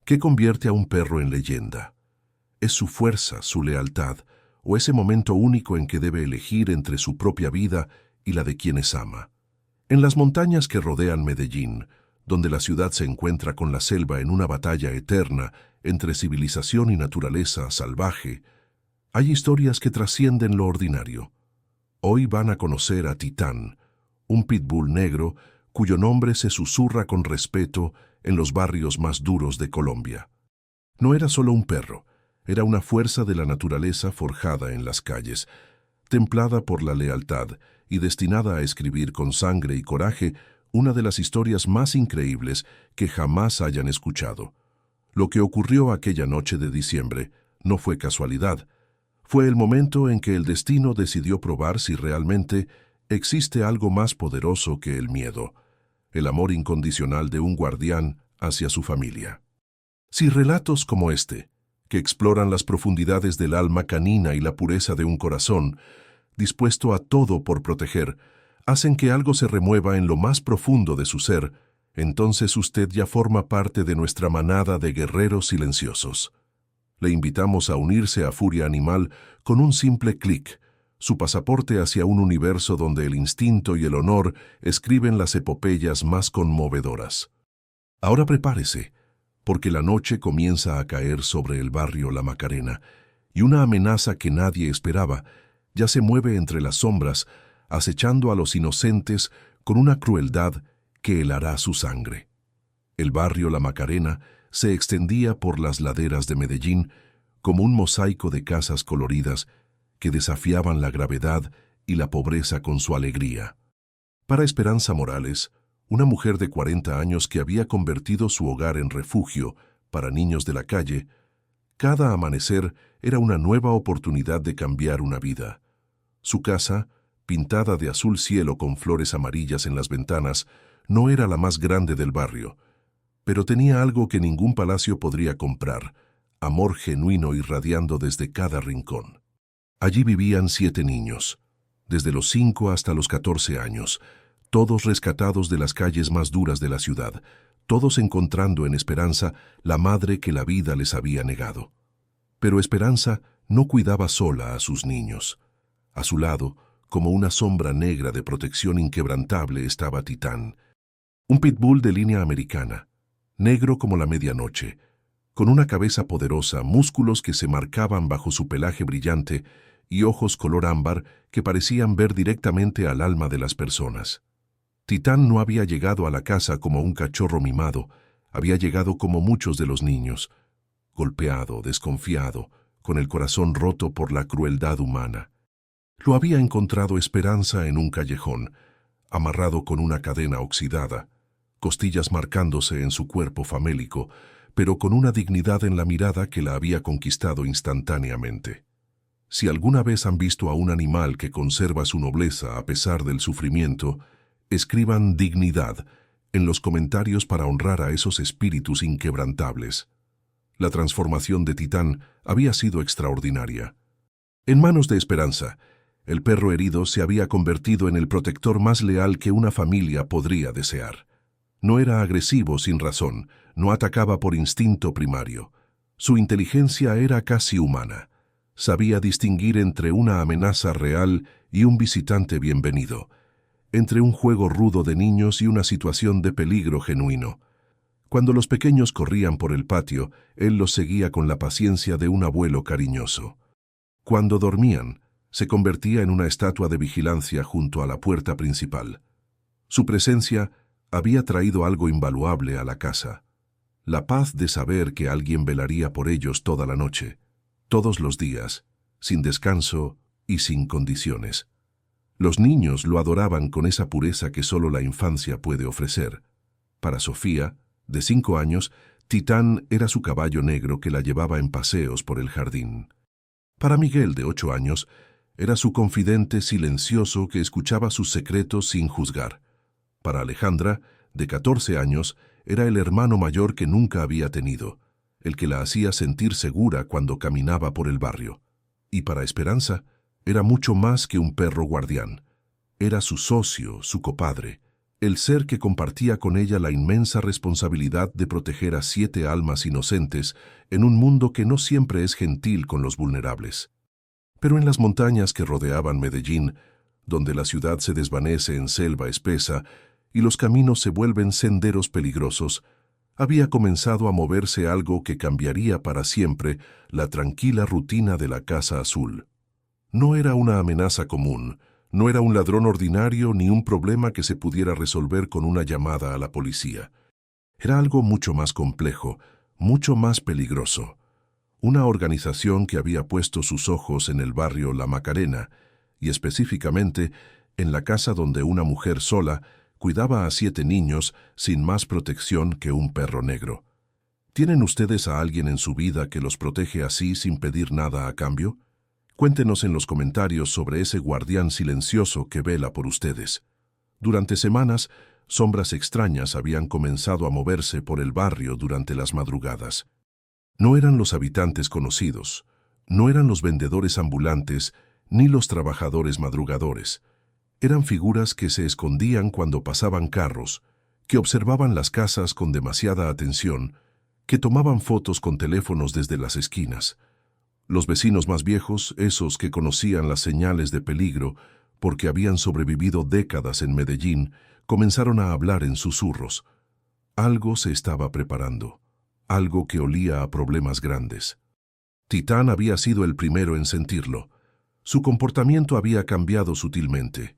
¿Qué convierte a un perro en leyenda? ¿Es su fuerza, su lealtad, o ese momento único en que debe elegir entre su propia vida y la de quienes ama? En las montañas que rodean Medellín, donde la ciudad se encuentra con la selva en una batalla eterna entre civilización y naturaleza salvaje, hay historias que trascienden lo ordinario. Hoy van a conocer a Titán, un pitbull negro cuyo nombre se susurra con respeto en los barrios más duros de Colombia. No era solo un perro, era una fuerza de la naturaleza forjada en las calles, templada por la lealtad y destinada a escribir con sangre y coraje una de las historias más increíbles que jamás hayan escuchado. Lo que ocurrió aquella noche de diciembre no fue casualidad. Fue el momento en que el destino decidió probar si realmente existe algo más poderoso que el miedo, el amor incondicional de un guardián hacia su familia. Si relatos como este, que exploran las profundidades del alma canina y la pureza de un corazón, dispuesto a todo por proteger, hacen que algo se remueva en lo más profundo de su ser, entonces usted ya forma parte de nuestra manada de guerreros silenciosos. Le invitamos a unirse a Furia Animal con un simple clic, su pasaporte hacia un universo donde el instinto y el honor escriben las epopeyas más conmovedoras. Ahora prepárese, porque la noche comienza a caer sobre el barrio La Macarena, y una amenaza que nadie esperaba ya se mueve entre las sombras, acechando a los inocentes con una crueldad que helará su sangre. El barrio La Macarena se extendía por las laderas de Medellín como un mosaico de casas coloridas que desafiaban la gravedad y la pobreza con su alegría. Para Esperanza Morales, una mujer de 40 años que había convertido su hogar en refugio para niños de la calle, cada amanecer era una nueva oportunidad de cambiar una vida. Su casa, pintada de azul cielo con flores amarillas en las ventanas, no era la más grande del barrio, pero tenía algo que ningún palacio podría comprar: amor genuino irradiando desde cada rincón. Allí vivían 7 niños, desde los 5 hasta los 14 años, todos rescatados de las calles más duras de la ciudad, todos encontrando en Esperanza la madre que la vida les había negado. Pero Esperanza no cuidaba sola a sus niños. A su lado, como una sombra negra de protección inquebrantable, estaba Titán, un pitbull de línea americana, negro como la medianoche, con una cabeza poderosa, músculos que se marcaban bajo su pelaje brillante y ojos color ámbar que parecían ver directamente al alma de las personas. Titán no había llegado a la casa como un cachorro mimado, había llegado como muchos de los niños, golpeado, desconfiado, con el corazón roto por la crueldad humana. Lo había encontrado Esperanza en un callejón, amarrado con una cadena oxidada, costillas marcándose en su cuerpo famélico, pero con una dignidad en la mirada que la había conquistado instantáneamente. Si alguna vez han visto a un animal que conserva su nobleza a pesar del sufrimiento, escriban dignidad en los comentarios para honrar a esos espíritus inquebrantables. La transformación de Titán había sido extraordinaria. En manos de Esperanza, el perro herido se había convertido en el protector más leal que una familia podría desear. No era agresivo sin razón, no atacaba por instinto primario. Su inteligencia era casi humana. Sabía distinguir entre una amenaza real y un visitante bienvenido, entre un juego rudo de niños y una situación de peligro genuino. Cuando los pequeños corrían por el patio, él los seguía con la paciencia de un abuelo cariñoso. Cuando dormían, se convertía en una estatua de vigilancia junto a la puerta principal. Su presencia había traído algo invaluable a la casa: la paz de saber que alguien velaría por ellos toda la noche, todos los días, sin descanso y sin condiciones. Los niños lo adoraban con esa pureza que solo la infancia puede ofrecer. Para Sofía, de 5 años, Titán era su caballo negro que la llevaba en paseos por el jardín. Para Miguel, de 8 años, era su confidente silencioso que escuchaba sus secretos sin juzgar. Para Alejandra, de 14 años, era el hermano mayor que nunca había tenido, el que la hacía sentir segura cuando caminaba por el barrio. Y para Esperanza, era mucho más que un perro guardián. Era su socio, su compadre, el ser que compartía con ella la inmensa responsabilidad de proteger a 7 almas inocentes en un mundo que no siempre es gentil con los vulnerables. Pero en las montañas que rodeaban Medellín, donde la ciudad se desvanece en selva espesa y los caminos se vuelven senderos peligrosos, había comenzado a moverse algo que cambiaría para siempre la tranquila rutina de la Casa Azul. No era una amenaza común, no era un ladrón ordinario ni un problema que se pudiera resolver con una llamada a la policía. Era algo mucho más complejo, mucho más peligroso. Una organización que había puesto sus ojos en el barrio La Macarena, y específicamente en la casa donde una mujer sola cuidaba a 7 niños sin más protección que un perro negro. ¿Tienen ustedes a alguien en su vida que los protege así sin pedir nada a cambio? Cuéntenos en los comentarios sobre ese guardián silencioso que vela por ustedes. Durante semanas, sombras extrañas habían comenzado a moverse por el barrio durante las madrugadas. No eran los habitantes conocidos, no eran los vendedores ambulantes, ni los trabajadores madrugadores. Eran figuras que se escondían cuando pasaban carros, que observaban las casas con demasiada atención, que tomaban fotos con teléfonos desde las esquinas. Los vecinos más viejos, esos que conocían las señales de peligro porque habían sobrevivido décadas en Medellín, comenzaron a hablar en susurros. Algo se estaba preparando, algo que olía a problemas grandes. Titán había sido el primero en sentirlo. Su comportamiento había cambiado sutilmente.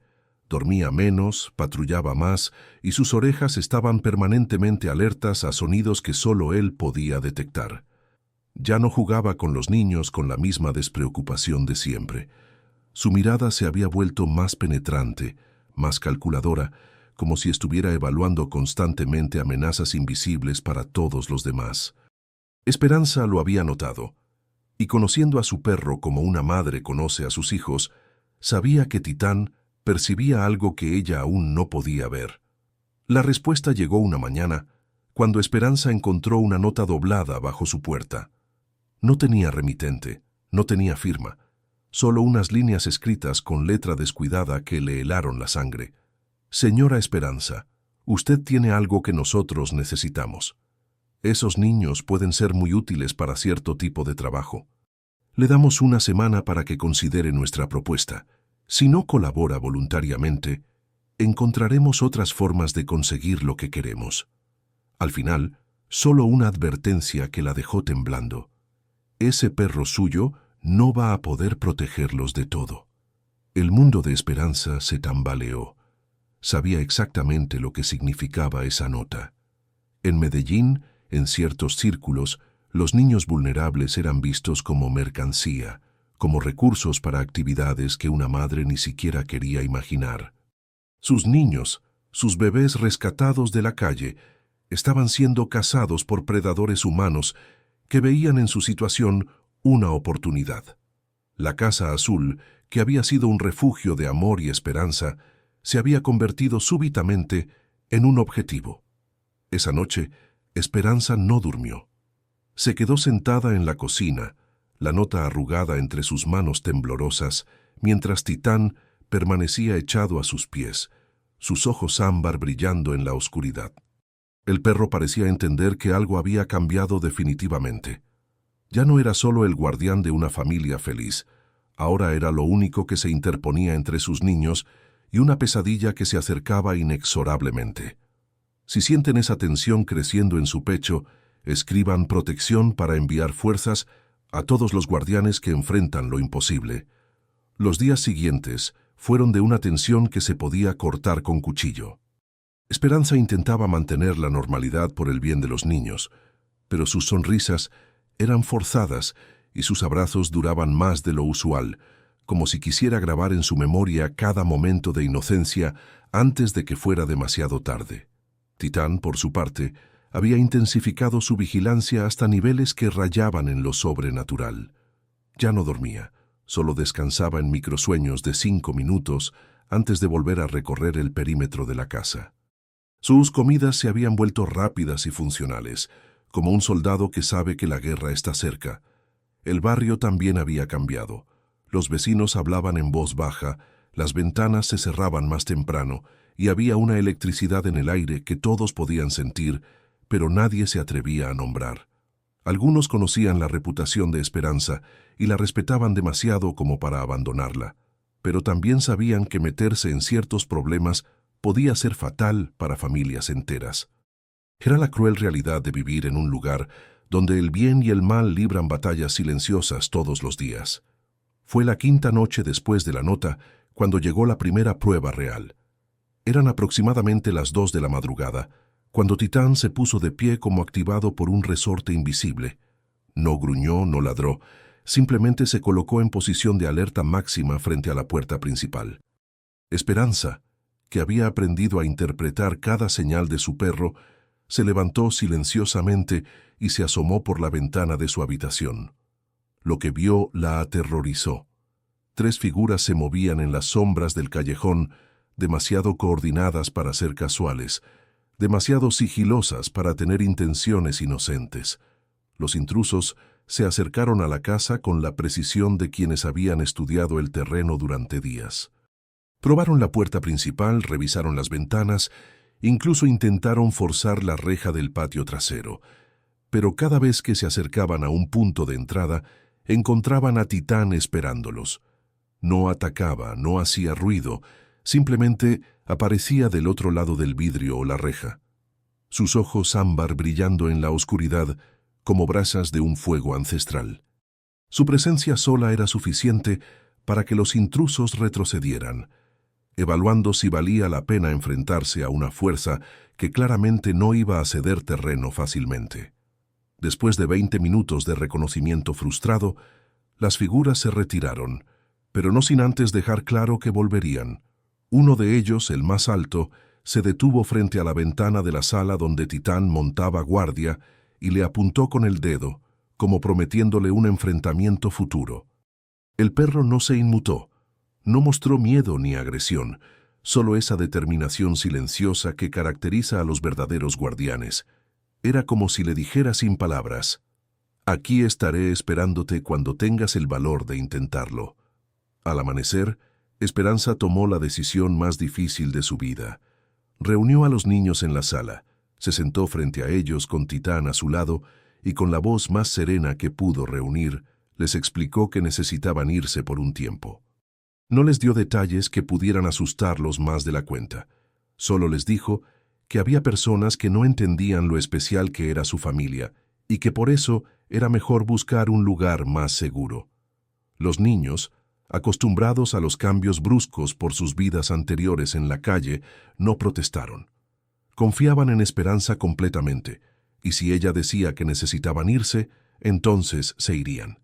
Dormía menos, patrullaba más, y sus orejas estaban permanentemente alertas a sonidos que solo él podía detectar. Ya no jugaba con los niños con la misma despreocupación de siempre. Su mirada se había vuelto más penetrante, más calculadora, como si estuviera evaluando constantemente amenazas invisibles para todos los demás. Esperanza lo había notado, y conociendo a su perro como una madre conoce a sus hijos, sabía que Titán percibía algo que ella aún no podía ver. La respuesta llegó una mañana, cuando Esperanza encontró una nota doblada bajo su puerta. No tenía remitente, no tenía firma, solo unas líneas escritas con letra descuidada que le helaron la sangre. Señora Esperanza, usted tiene algo que nosotros necesitamos. Esos niños pueden ser muy útiles para cierto tipo de trabajo. Le damos una semana para que considere nuestra propuesta. Si no colabora voluntariamente, encontraremos otras formas de conseguir lo que queremos. Al final, solo una advertencia que la dejó temblando. Ese perro suyo no va a poder protegerlos de todo. El mundo de Esperanza se tambaleó. Sabía exactamente lo que significaba esa nota. En Medellín, en ciertos círculos, los niños vulnerables eran vistos como mercancía, como recursos para actividades que una madre ni siquiera quería imaginar. Sus niños, sus bebés rescatados de la calle, estaban siendo cazados por predadores humanos que veían en su situación una oportunidad. La Casa Azul, que había sido un refugio de amor y esperanza, se había convertido súbitamente en un objetivo. Esa noche, Esperanza no durmió. Se quedó sentada en la cocina, la nota arrugada entre sus manos temblorosas, mientras Titán permanecía echado a sus pies, sus ojos ámbar brillando en la oscuridad. El perro parecía entender que algo había cambiado definitivamente. Ya no era solo el guardián de una familia feliz, ahora era lo único que se interponía entre sus niños y una pesadilla que se acercaba inexorablemente. Si sienten esa tensión creciendo en su pecho, escriban protección para enviar fuerzas a todos los guardianes que enfrentan lo imposible. Los días siguientes fueron de una tensión que se podía cortar con cuchillo. Esperanza intentaba mantener la normalidad por el bien de los niños, pero sus sonrisas eran forzadas y sus abrazos duraban más de lo usual, como si quisiera grabar en su memoria cada momento de inocencia antes de que fuera demasiado tarde. Titán, por su parte, había intensificado su vigilancia hasta niveles que rayaban en lo sobrenatural. Ya no dormía, solo descansaba en microsueños de 5 minutos antes de volver a recorrer el perímetro de la casa. Sus comidas se habían vuelto rápidas y funcionales, como un soldado que sabe que la guerra está cerca. El barrio también había cambiado. Los vecinos hablaban en voz baja, las ventanas se cerraban más temprano y había una electricidad en el aire que todos podían sentir, pero nadie se atrevía a nombrar. Algunos conocían la reputación de Esperanza y la respetaban demasiado como para abandonarla, pero también sabían que meterse en ciertos problemas podía ser fatal para familias enteras. Era la cruel realidad de vivir en un lugar donde el bien y el mal libran batallas silenciosas todos los días. Fue la quinta noche después de la nota cuando llegó la primera prueba real. Eran aproximadamente las 2 de la madrugada, cuando Titán se puso de pie como activado por un resorte invisible. No gruñó, no ladró, simplemente se colocó en posición de alerta máxima frente a la puerta principal. Esperanza, que había aprendido a interpretar cada señal de su perro, se levantó silenciosamente y se asomó por la ventana de su habitación. Lo que vio la aterrorizó. 3 figuras se movían en las sombras del callejón, demasiado coordinadas para ser casuales, demasiado sigilosas para tener intenciones inocentes. Los intrusos se acercaron a la casa con la precisión de quienes habían estudiado el terreno durante días. Probaron la puerta principal, revisaron las ventanas, incluso intentaron forzar la reja del patio trasero. Pero cada vez que se acercaban a un punto de entrada, encontraban a Titán esperándolos. No atacaba, no hacía ruido, simplemente aparecía del otro lado del vidrio o la reja. Sus ojos ámbar brillando en la oscuridad como brasas de un fuego ancestral. Su presencia sola era suficiente para que los intrusos retrocedieran, evaluando si valía la pena enfrentarse a una fuerza que claramente no iba a ceder terreno fácilmente. Después de 20 minutos de reconocimiento frustrado, las figuras se retiraron, pero no sin antes dejar claro que volverían. Uno de ellos, el más alto, se detuvo frente a la ventana de la sala donde Titán montaba guardia y le apuntó con el dedo, como prometiéndole un enfrentamiento futuro. El perro no se inmutó, no mostró miedo ni agresión, solo esa determinación silenciosa que caracteriza a los verdaderos guardianes. Era como si le dijera sin palabras: «Aquí estaré esperándote cuando tengas el valor de intentarlo». Al amanecer, Esperanza tomó la decisión más difícil de su vida. Reunió a los niños en la sala, se sentó frente a ellos con Titán a su lado y con la voz más serena que pudo reunir, les explicó que necesitaban irse por un tiempo. No les dio detalles que pudieran asustarlos más de la cuenta. Solo les dijo que había personas que no entendían lo especial que era su familia y que por eso era mejor buscar un lugar más seguro. Los niños, acostumbrados a los cambios bruscos por sus vidas anteriores en la calle, no protestaron. Confiaban en Esperanza completamente, y si ella decía que necesitaban irse, entonces se irían.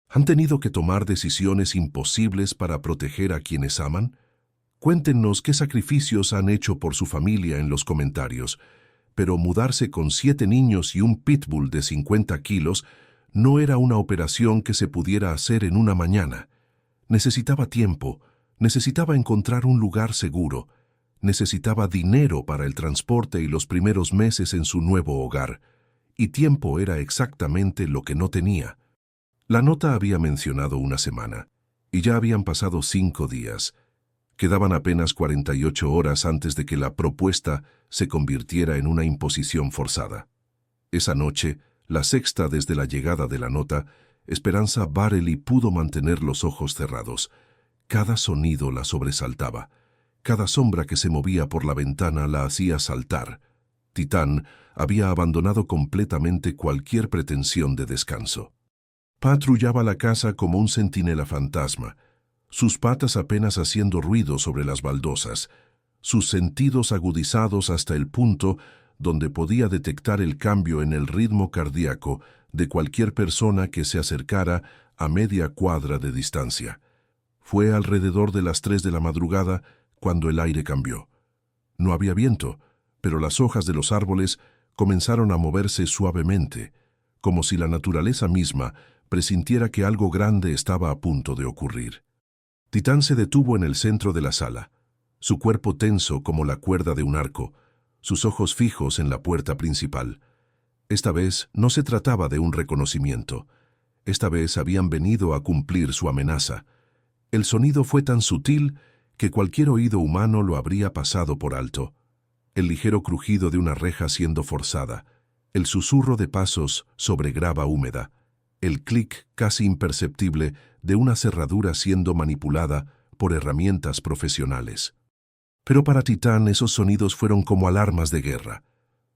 ¿Han tenido que tomar decisiones imposibles para proteger a quienes aman? Cuéntenos qué sacrificios han hecho por su familia en los comentarios, pero mudarse con 7 niños y un pitbull de 50 kilos no era una operación que se pudiera hacer en una mañana. Necesitaba tiempo, necesitaba encontrar un lugar seguro, necesitaba dinero para el transporte y los primeros meses en su nuevo hogar, y tiempo era exactamente lo que no tenía. La nota había mencionado una semana, y ya habían pasado 5 días. Quedaban apenas 48 horas antes de que la propuesta se convirtiera en una imposición forzada. Esa noche, la sexta desde la llegada de la nota, Esperanza Barely pudo mantener los ojos cerrados. Cada sonido la sobresaltaba. Cada sombra que se movía por la ventana la hacía saltar. Titán había abandonado completamente cualquier pretensión de descanso. Patrullaba la casa como un centinela fantasma, sus patas apenas haciendo ruido sobre las baldosas, sus sentidos agudizados hasta el punto donde podía detectar el cambio en el ritmo cardíaco de cualquier persona que se acercara a media cuadra de distancia. Fue alrededor de las 3 de la madrugada cuando el aire cambió. No había viento, pero las hojas de los árboles comenzaron a moverse suavemente, como si la naturaleza misma presintiera que algo grande estaba a punto de ocurrir. Titán se detuvo en el centro de la sala, su cuerpo tenso como la cuerda de un arco, sus ojos fijos en la puerta principal. Esta vez no se trataba de un reconocimiento. Esta vez habían venido a cumplir su amenaza. El sonido fue tan sutil que cualquier oído humano lo habría pasado por alto. El ligero crujido de una reja siendo forzada, el susurro de pasos sobre grava húmeda, el clic casi imperceptible de una cerradura siendo manipulada por herramientas profesionales. Pero para Titán esos sonidos fueron como alarmas de guerra.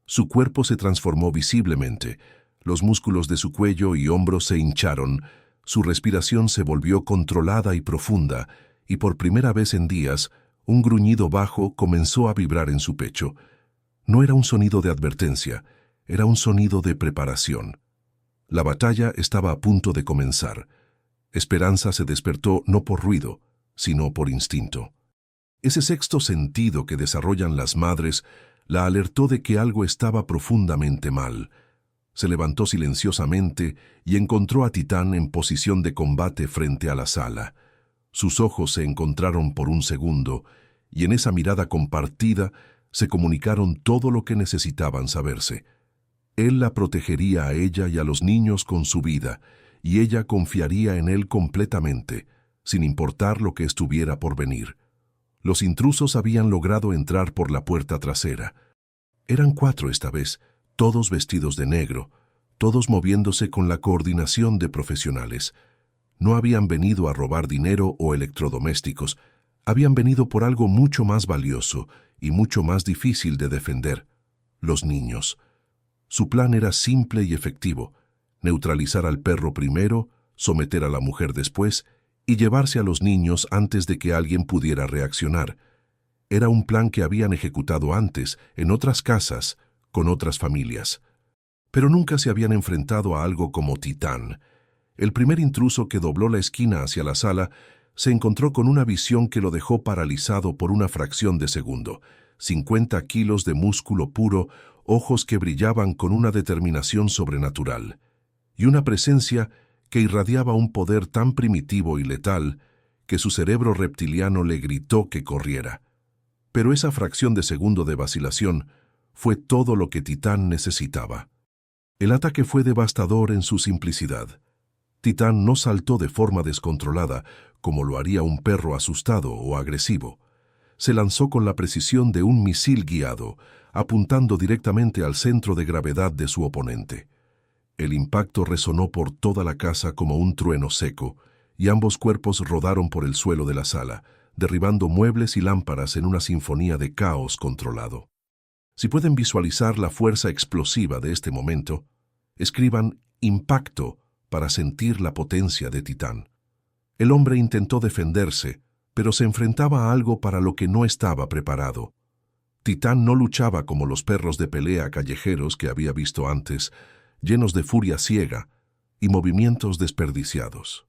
Su cuerpo se transformó visiblemente, los músculos de su cuello y hombros se hincharon, su respiración se volvió controlada y profunda, y por primera vez en días, un gruñido bajo comenzó a vibrar en su pecho. No era un sonido de advertencia, era un sonido de preparación. La batalla estaba a punto de comenzar. Esperanza se despertó no por ruido, sino por instinto. Ese sexto sentido que desarrollan las madres la alertó de que algo estaba profundamente mal. Se levantó silenciosamente y encontró a Titán en posición de combate frente a la sala. Sus ojos se encontraron por un segundo, y en esa mirada compartida se comunicaron todo lo que necesitaban saberse. Él la protegería a ella y a los niños con su vida, y ella confiaría en él completamente, sin importar lo que estuviera por venir. Los intrusos habían logrado entrar por la puerta trasera. Eran 4 esta vez, todos vestidos de negro, todos moviéndose con la coordinación de profesionales. No habían venido a robar dinero o electrodomésticos, habían venido por algo mucho más valioso y mucho más difícil de defender: los niños. Su plan era simple y efectivo: neutralizar al perro primero, someter a la mujer después y llevarse a los niños antes de que alguien pudiera reaccionar. Era un plan que habían ejecutado antes, en otras casas, con otras familias. Pero nunca se habían enfrentado a algo como Titán. El primer intruso que dobló la esquina hacia la sala se encontró con una visión que lo dejó paralizado por una fracción de segundo. 50 kilos de músculo puro, ojos que brillaban con una determinación sobrenatural, y una presencia que irradiaba un poder tan primitivo y letal que su cerebro reptiliano le gritó que corriera. Pero esa fracción de segundo de vacilación fue todo lo que Titán necesitaba. El ataque fue devastador en su simplicidad. Titán no saltó de forma descontrolada, como lo haría un perro asustado o agresivo. Se lanzó con la precisión de un misil guiado, apuntando directamente al centro de gravedad de su oponente. El impacto resonó por toda la casa como un trueno seco, y ambos cuerpos rodaron por el suelo de la sala, derribando muebles y lámparas en una sinfonía de caos controlado. Si pueden visualizar la fuerza explosiva de este momento, escriban impacto para sentir la potencia de Titán. El hombre intentó defenderse, pero se enfrentaba a algo para lo que no estaba preparado. Titán no luchaba como los perros de pelea callejeros que había visto antes, llenos de furia ciega y movimientos desperdiciados.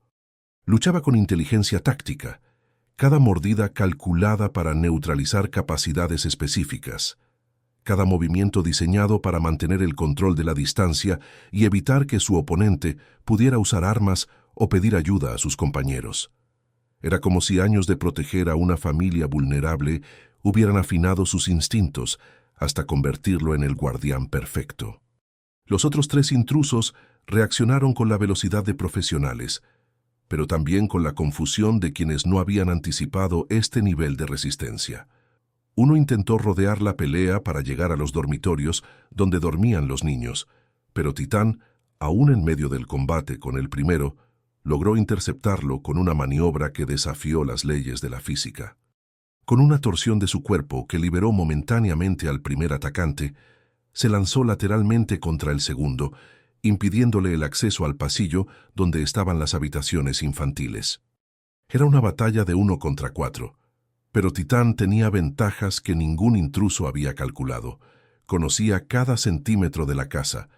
Luchaba con inteligencia táctica, cada mordida calculada para neutralizar capacidades específicas, cada movimiento diseñado para mantener el control de la distancia y evitar que su oponente pudiera usar armas o pedir ayuda a sus compañeros. Era como si años de proteger a una familia vulnerable hubieran afinado sus instintos hasta convertirlo en el guardián perfecto. Los otros 3 intrusos reaccionaron con la velocidad de profesionales, pero también con la confusión de quienes no habían anticipado este nivel de resistencia. Uno intentó rodear la pelea para llegar a los dormitorios donde dormían los niños, pero Titán, aún en medio del combate con el primero, logró interceptarlo con una maniobra que desafió las leyes de la física. Con una torsión de su cuerpo que liberó momentáneamente al primer atacante, se lanzó lateralmente contra el segundo, impidiéndole el acceso al pasillo donde estaban las habitaciones infantiles. Era una batalla de 1 contra 4, pero Titán tenía ventajas que ningún intruso había calculado. Conocía cada centímetro de la casa,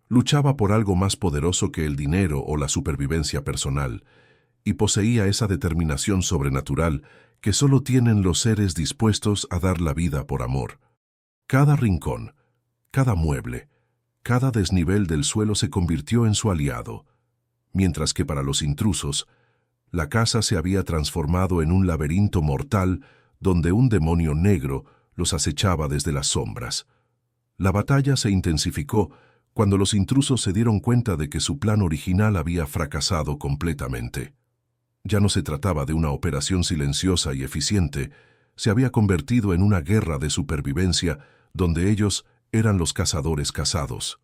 luchaba por algo más poderoso que el dinero o la supervivencia personal, y poseía esa determinación sobrenatural que solo tienen los seres dispuestos a dar la vida por amor. Cada rincón, cada mueble, cada desnivel del suelo se convirtió en su aliado, mientras que para los intrusos, la casa se había transformado en un laberinto mortal donde un demonio negro los acechaba desde las sombras. La batalla se intensificó cuando los intrusos se dieron cuenta de que su plan original había fracasado completamente. Ya no se trataba de una operación silenciosa y eficiente, se había convertido en una guerra de supervivencia donde ellos eran los cazadores cazados.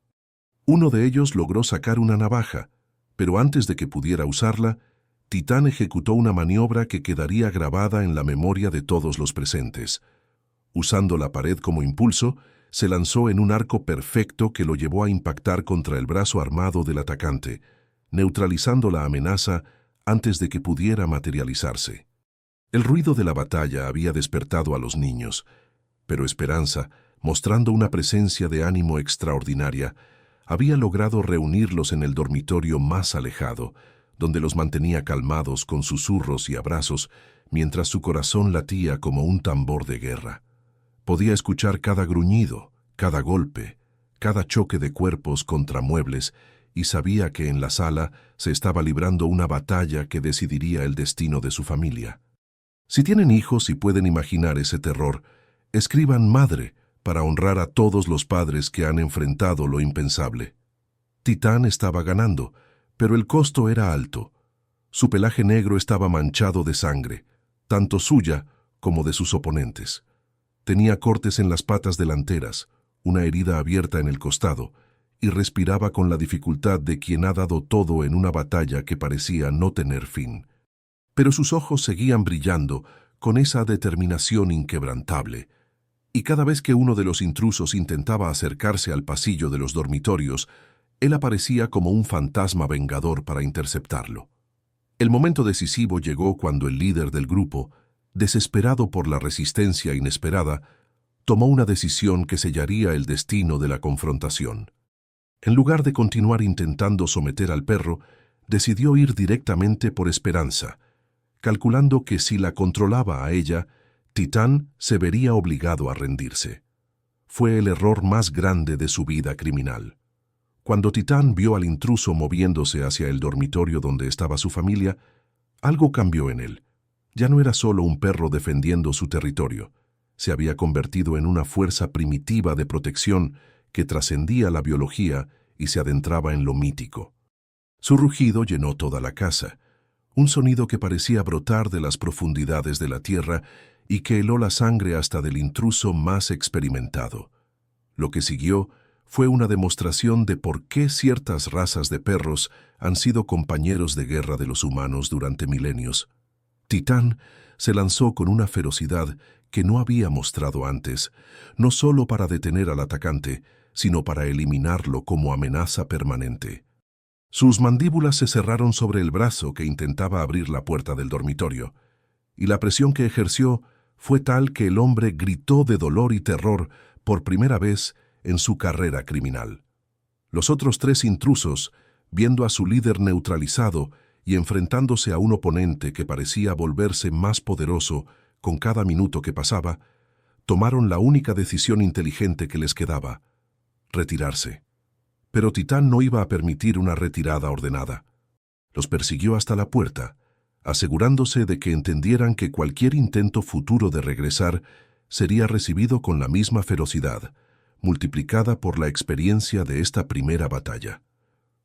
Uno de ellos logró sacar una navaja, pero antes de que pudiera usarla, Titán ejecutó una maniobra que quedaría grabada en la memoria de todos los presentes. Usando la pared como impulso, se lanzó en un arco perfecto que lo llevó a impactar contra el brazo armado del atacante, neutralizando la amenaza antes de que pudiera materializarse. El ruido de la batalla había despertado a los niños, pero Esperanza, mostrando una presencia de ánimo extraordinaria, había logrado reunirlos en el dormitorio más alejado, donde los mantenía calmados con susurros y abrazos, mientras su corazón latía como un tambor de guerra. Podía escuchar cada gruñido, cada golpe, cada choque de cuerpos contra muebles, y sabía que en la sala se estaba librando una batalla que decidiría el destino de su familia. Si tienen hijos y pueden imaginar ese terror, escriban madre para honrar a todos los padres que han enfrentado lo impensable. Titán estaba ganando, pero el costo era alto. Su pelaje negro estaba manchado de sangre, tanto suya como de sus oponentes. Tenía cortes en las patas delanteras, una herida abierta en el costado, y respiraba con la dificultad de quien ha dado todo en una batalla que parecía no tener fin. Pero sus ojos seguían brillando con esa determinación inquebrantable, y cada vez que uno de los intrusos intentaba acercarse al pasillo de los dormitorios, él aparecía como un fantasma vengador para interceptarlo. El momento decisivo llegó cuando el líder del grupo, desesperado por la resistencia inesperada, tomó una decisión que sellaría el destino de la confrontación. En lugar de continuar intentando someter al perro, decidió ir directamente por Esperanza, calculando que si la controlaba a ella, Titán se vería obligado a rendirse. Fue el error más grande de su vida criminal. Cuando Titán vio al intruso moviéndose hacia el dormitorio donde estaba su familia, algo cambió en él. Ya no era solo un perro defendiendo su territorio. Se había convertido en una fuerza primitiva de protección que trascendía la biología y se adentraba en lo mítico. Su rugido llenó toda la casa, un sonido que parecía brotar de las profundidades de la tierra y que heló la sangre hasta del intruso más experimentado. Lo que siguió fue una demostración de por qué ciertas razas de perros han sido compañeros de guerra de los humanos durante milenios. Titán se lanzó con una ferocidad que no había mostrado antes, no solo para detener al atacante, sino para eliminarlo como amenaza permanente. Sus mandíbulas se cerraron sobre el brazo que intentaba abrir la puerta del dormitorio, y la presión que ejerció fue tal que el hombre gritó de dolor y terror por primera vez en su carrera criminal. Los otros tres intrusos, viendo a su líder neutralizado y enfrentándose a un oponente que parecía volverse más poderoso con cada minuto que pasaba, tomaron la única decisión inteligente que les quedaba: retirarse. Pero Titán no iba a permitir una retirada ordenada. Los persiguió hasta la puerta, asegurándose de que entendieran que cualquier intento futuro de regresar sería recibido con la misma ferocidad, multiplicada por la experiencia de esta primera batalla.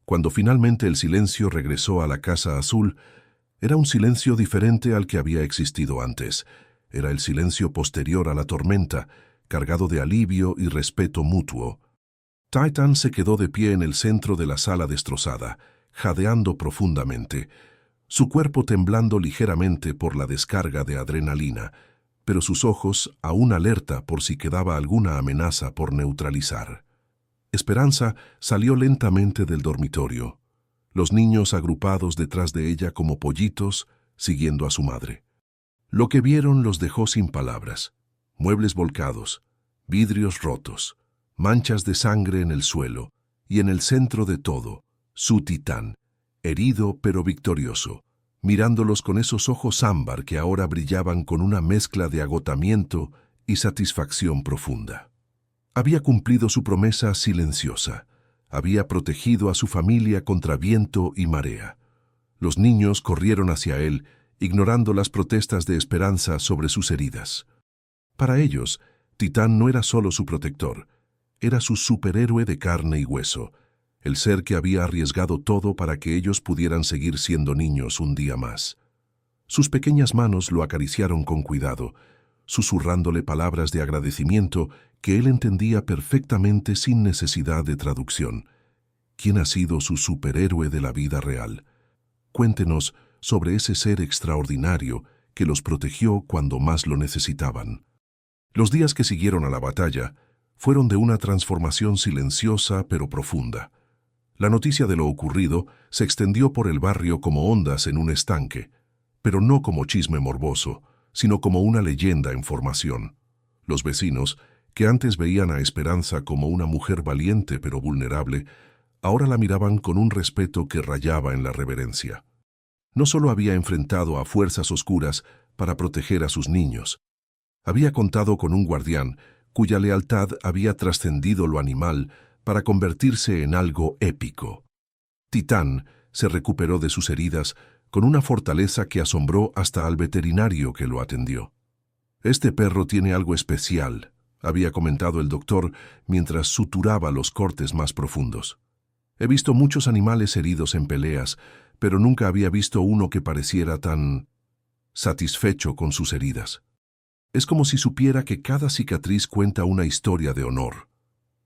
Cuando finalmente el silencio regresó a la Casa Azul, era un silencio diferente al que había existido antes. Era el silencio posterior a la tormenta, cargado de alivio y respeto mutuo. Titán se quedó de pie en el centro de la sala destrozada, jadeando profundamente, su cuerpo temblando ligeramente por la descarga de adrenalina, pero sus ojos aún alerta por si quedaba alguna amenaza por neutralizar. Esperanza salió lentamente del dormitorio, los niños agrupados detrás de ella como pollitos, siguiendo a su madre. Lo que vieron los dejó sin palabras: muebles volcados, vidrios rotos, manchas de sangre en el suelo, y en el centro de todo, su Titán, herido pero victorioso, mirándolos con esos ojos ámbar que ahora brillaban con una mezcla de agotamiento y satisfacción profunda. Había cumplido su promesa silenciosa, había protegido a su familia contra viento y marea. Los niños corrieron hacia él, ignorando las protestas de Esperanza sobre sus heridas. Para ellos, Titán no era solo su protector, era su superhéroe de carne y hueso, el ser que había arriesgado todo para que ellos pudieran seguir siendo niños un día más. Sus pequeñas manos lo acariciaron con cuidado, susurrándole palabras de agradecimiento que él entendía perfectamente sin necesidad de traducción. ¿Quién ha sido su superhéroe de la vida real? Cuéntenos sobre ese ser extraordinario que los protegió cuando más lo necesitaban. Los días que siguieron a la batalla fueron de una transformación silenciosa pero profunda. La noticia de lo ocurrido se extendió por el barrio como ondas en un estanque, pero no como chisme morboso, sino como una leyenda en formación. Los vecinos, que antes veían a Esperanza como una mujer valiente pero vulnerable, ahora la miraban con un respeto que rayaba en la reverencia. No solo había enfrentado a fuerzas oscuras para proteger a sus niños, había contado con un guardián cuya lealtad había trascendido lo animal para convertirse en algo épico. Titán se recuperó de sus heridas con una fortaleza que asombró hasta al veterinario que lo atendió. «Este perro tiene algo especial», había comentado el doctor mientras suturaba los cortes más profundos. «He visto muchos animales heridos en peleas, pero nunca había visto uno que pareciera tan satisfecho con sus heridas. Es como si supiera que cada cicatriz cuenta una historia de honor».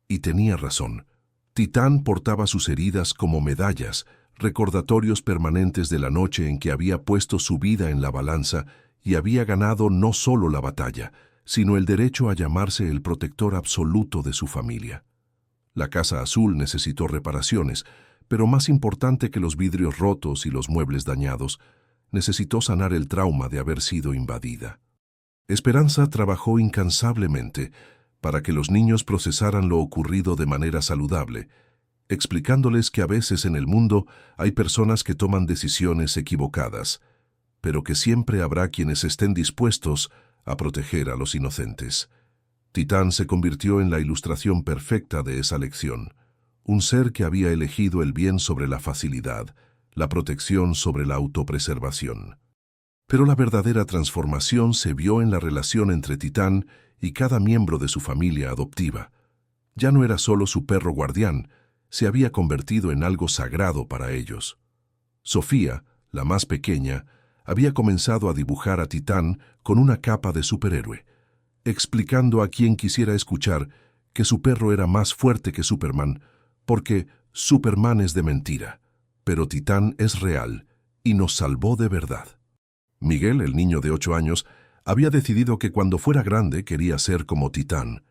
Y tenía razón. Titán portaba sus heridas como medallas, recordatorios permanentes de la noche en que había puesto su vida en la balanza y había ganado no solo la batalla, sino el derecho a llamarse el protector absoluto de su familia. La Casa Azul necesitó reparaciones, pero más importante que los vidrios rotos y los muebles dañados, necesitó sanar el trauma de haber sido invadida. Esperanza trabajó incansablemente para que los niños procesaran lo ocurrido de manera saludable, explicándoles que a veces en el mundo hay personas que toman decisiones equivocadas, pero que siempre habrá quienes estén dispuestos a proteger a los inocentes. Titán se convirtió en la ilustración perfecta de esa lección, un ser que había elegido el bien sobre la facilidad, la protección sobre la autopreservación. Pero la verdadera transformación se vio en la relación entre Titán y cada miembro de su familia adoptiva. Ya no era solo su perro guardián, se había convertido en algo sagrado para ellos. Sofía, la más pequeña, había comenzado a dibujar a Titán con una capa de superhéroe, explicando a quien quisiera escuchar que su perro era más fuerte que Superman, porque Superman es de mentira, pero Titán es real y nos salvó de verdad. Miguel, el niño de 8 años, había decidido que cuando fuera grande quería ser como Titán,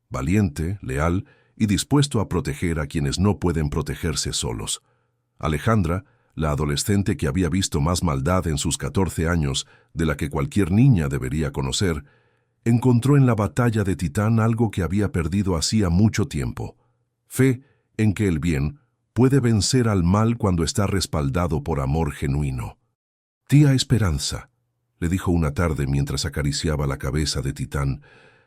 valiente, leal y dispuesto a proteger a quienes no pueden protegerse solos. Alejandra, la adolescente que había visto más maldad en sus 14 años de la que cualquier niña debería conocer, encontró en la batalla de Titán algo que había perdido hacía mucho tiempo: fe en que el bien puede vencer al mal cuando está respaldado por amor genuino. «Tía Esperanza», le dijo una tarde mientras acariciaba la cabeza de Titán,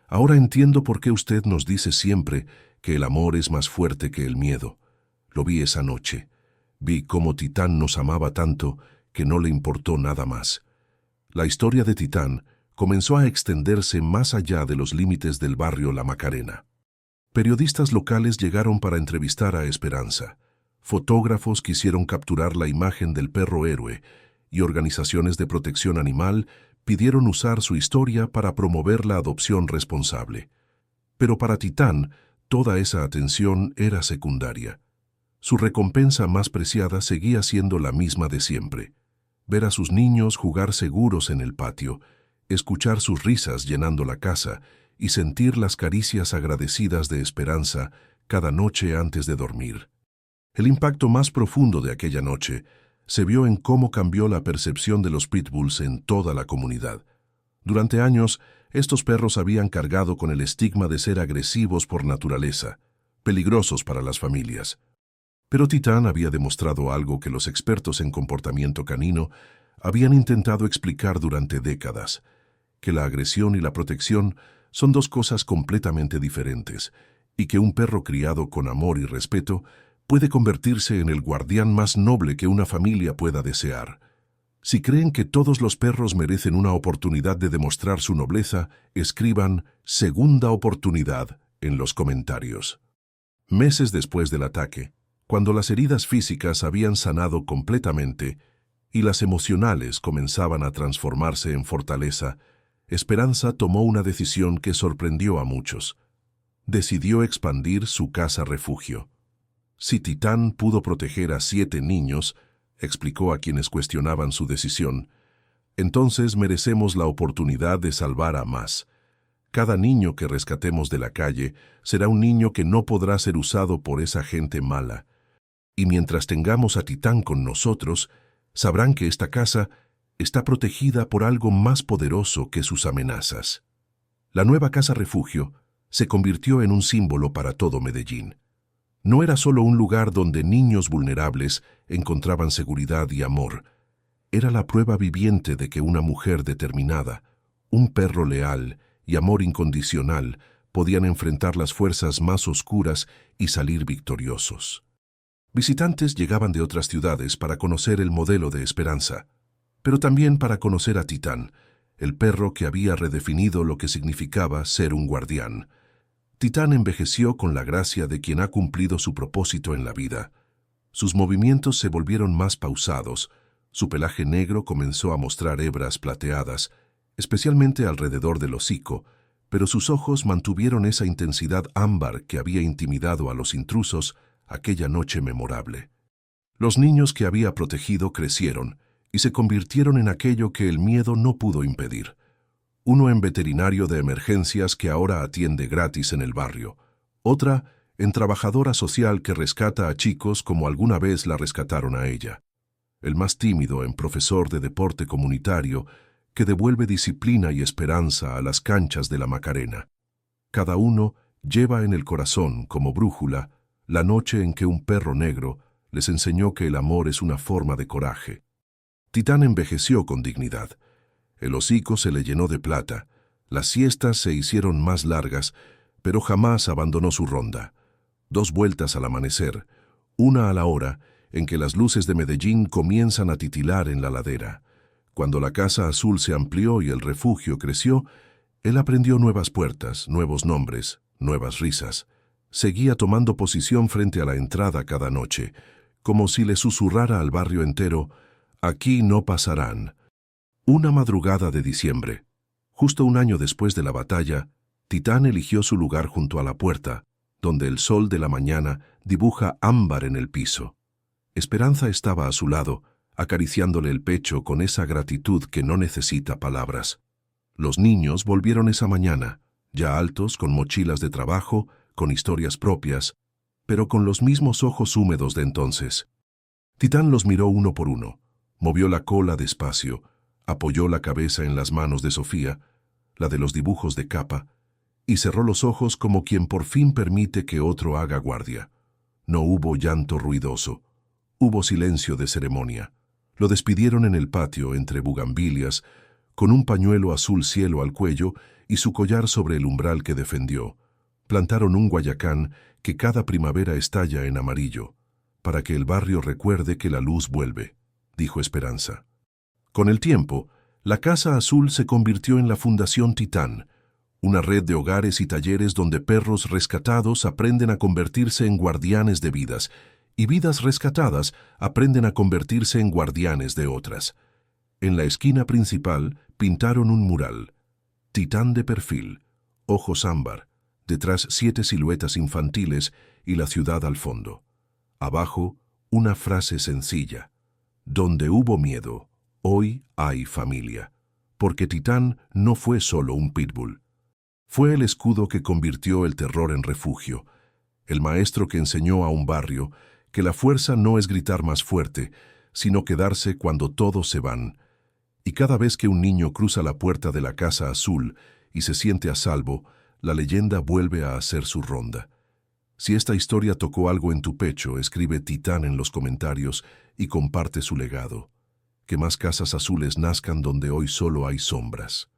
«ahora entiendo por qué usted nos dice siempre que el amor es más fuerte que el miedo. Lo vi esa noche. Vi cómo Titán nos amaba tanto que no le importó nada más». La historia de Titán comenzó a extenderse más allá de los límites del barrio La Macarena. Periodistas locales llegaron para entrevistar a Esperanza. Fotógrafos quisieron capturar la imagen del perro héroe, y organizaciones de protección animal pidieron usar su historia para promover la adopción responsable. Pero para Titán, toda esa atención era secundaria. Su recompensa más preciada seguía siendo la misma de siempre: ver a sus niños jugar seguros en el patio, escuchar sus risas llenando la casa y sentir las caricias agradecidas de Esperanza cada noche antes de dormir. El impacto más profundo de aquella noche se vio en cómo cambió la percepción de los pitbulls en toda la comunidad. Durante años, estos perros habían cargado con el estigma de ser agresivos por naturaleza, peligrosos para las familias. Pero Titán había demostrado algo que los expertos en comportamiento canino habían intentado explicar durante décadas: que la agresión y la protección son dos cosas completamente diferentes, y que un perro criado con amor y respeto puede convertirse en el guardián más noble que una familia pueda desear. Si creen que todos los perros merecen una oportunidad de demostrar su nobleza, escriban «segunda oportunidad» en los comentarios. Meses después del ataque, cuando las heridas físicas habían sanado completamente, y las emocionales comenzaban a transformarse en fortaleza, Esperanza tomó una decisión que sorprendió a muchos. Decidió expandir su casa refugio. Si Titán pudo proteger a 7 niños, explicó a quienes cuestionaban su decisión, entonces merecemos la oportunidad de salvar a más. Cada niño que rescatemos de la calle será un niño que no podrá ser usado por esa gente mala. Y mientras tengamos a Titán con nosotros, sabrán que esta casa está protegida por algo más poderoso que sus amenazas. La nueva casa refugio se convirtió en un símbolo para todo Medellín. No era solo un lugar donde niños vulnerables encontraban seguridad y amor. Era la prueba viviente de que una mujer determinada, un perro leal y amor incondicional podían enfrentar las fuerzas más oscuras y salir victoriosos. Visitantes llegaban de otras ciudades para conocer el modelo de Esperanza, pero también para conocer a Titán, el perro que había redefinido lo que significaba ser un guardián. Titán envejeció con la gracia de quien ha cumplido su propósito en la vida. Sus movimientos se volvieron más pausados, su pelaje negro comenzó a mostrar hebras plateadas, especialmente alrededor del hocico, pero sus ojos mantuvieron esa intensidad ámbar que había intimidado a los intrusos aquella noche memorable. Los niños que había protegido crecieron y se convirtieron en aquello que el miedo no pudo impedir. Uno en veterinario de emergencias que ahora atiende gratis en el barrio, otra en trabajadora social que rescata a chicos como alguna vez la rescataron a ella, el más tímido en profesor de deporte comunitario que devuelve disciplina y esperanza a las canchas de la Macarena. Cada uno lleva en el corazón, como brújula, la noche en que un perro negro les enseñó que el amor es una forma de coraje. Titán envejeció con dignidad. El hocico se le llenó de plata, las siestas se hicieron más largas, pero jamás abandonó su ronda. 2 vueltas al amanecer, una a la hora en que las luces de Medellín comienzan a titilar en la ladera. Cuando la Casa Azul se amplió y el refugio creció, él aprendió nuevas puertas, nuevos nombres, nuevas risas. Seguía tomando posición frente a la entrada cada noche, como si le susurrara al barrio entero, «Aquí no pasarán». Una madrugada de diciembre, justo un año después de la batalla, Titán eligió su lugar junto a la puerta, donde el sol de la mañana dibuja ámbar en el piso. Esperanza estaba a su lado, acariciándole el pecho con esa gratitud que no necesita palabras. Los niños volvieron esa mañana, ya altos, con mochilas de trabajo, con historias propias, pero con los mismos ojos húmedos de entonces. Titán los miró uno por uno, movió la cola despacio, apoyó la cabeza en las manos de Sofía, la de los dibujos de capa, y cerró los ojos como quien por fin permite que otro haga guardia. No hubo llanto ruidoso, hubo silencio de ceremonia. Lo despidieron en el patio entre bugambilias, con un pañuelo azul cielo al cuello y su collar sobre el umbral que defendió. Plantaron un guayacán que cada primavera estalla en amarillo, para que el barrio recuerde que la luz vuelve, dijo Esperanza. Con el tiempo, la Casa Azul se convirtió en la Fundación Titán, una red de hogares y talleres donde perros rescatados aprenden a convertirse en guardianes de vidas, y vidas rescatadas aprenden a convertirse en guardianes de otras. En la esquina principal pintaron un mural, Titán de perfil, ojos ámbar, detrás 7 siluetas infantiles y la ciudad al fondo. Abajo, una frase sencilla, donde hubo miedo, hoy hay familia, porque Titán no fue solo un pitbull. Fue el escudo que convirtió el terror en refugio, el maestro que enseñó a un barrio que la fuerza no es gritar más fuerte, sino quedarse cuando todos se van. Y cada vez que un niño cruza la puerta de la Casa Azul y se siente a salvo, la leyenda vuelve a hacer su ronda. Si esta historia tocó algo en tu pecho, escribe Titán en los comentarios y comparte su legado. Que más casas azules nazcan donde hoy solo hay sombras.